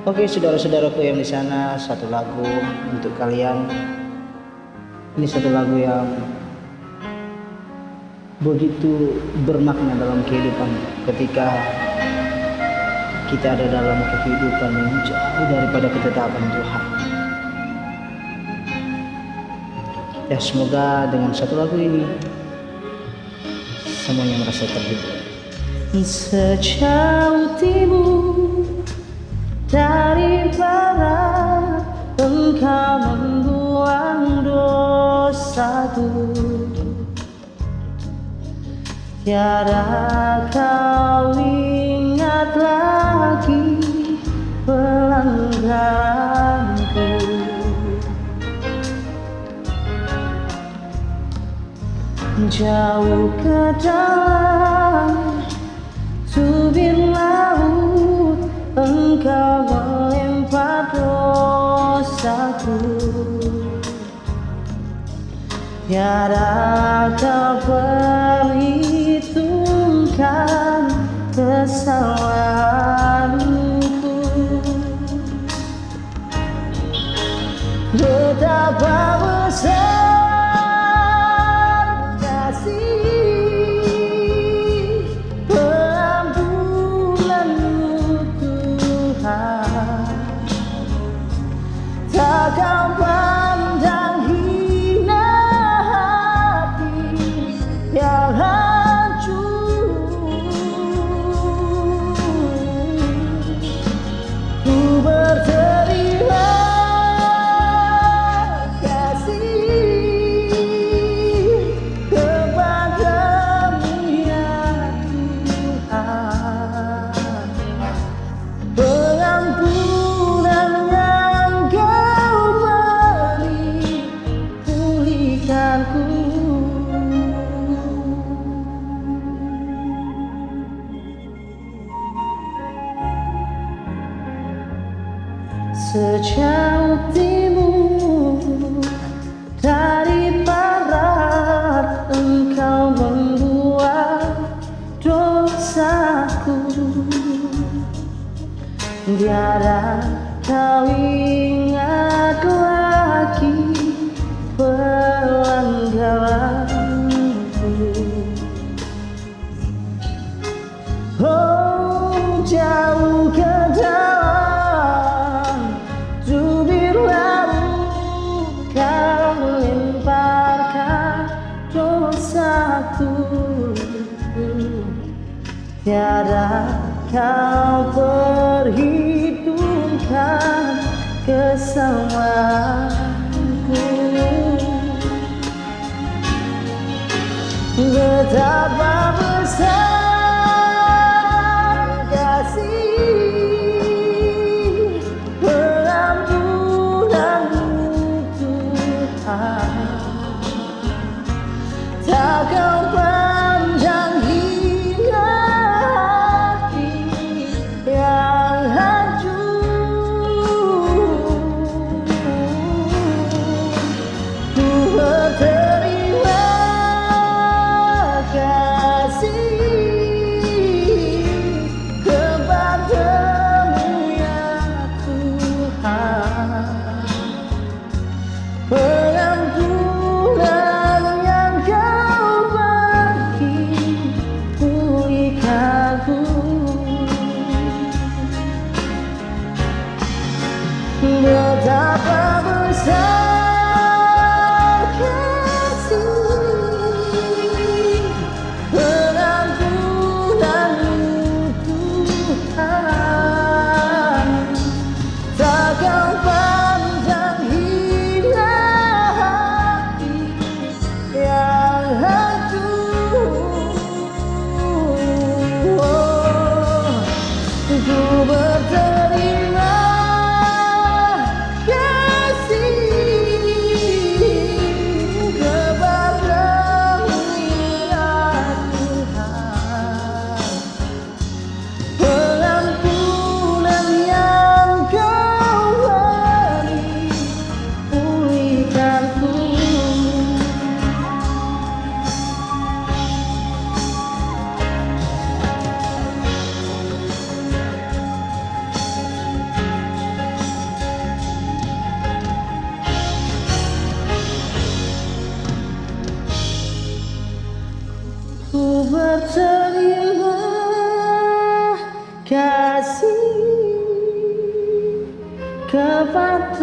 Oke, saudara-saudaraku yang di sana, satu lagu untuk kalian. Ini satu lagu yang begitu bermakna dalam kehidupan ketika kita ada dalam kehidupan yang jauh daripada ketetapan Tuhan. Ya, semoga dengan satu lagu ini semuanya merasa terhibur. Sejauh timur dari barat, Engkau membuang dosaku. Tiada kau ingat lagi pelanggaranku. Jauh ke dalam tubir laut, Engkau melempar dosaku. Tiada kau perhitungkan kesalahanku. Betapa besar kasih pengampunanmu Tuhan. Tak kau pandang hina hati yang hancur. Ku berterima kasih kepadamu ya Tuhan. Pengampunan yang Kau beri, pulihkanku. Sejauh timur dari barat, Engkau membuang dosaku. Tiada kau ingat lagi pelanggaranku. Oh, jauh ke dalam tubir laut, Kau melemparkan dosaku. Tiada kau perhitungkan kesalahanku. Betapa besar kasih pengampunanmu Tuhan. Tak kau pandang hina hati yang hancur. Ku berterima kasih dapat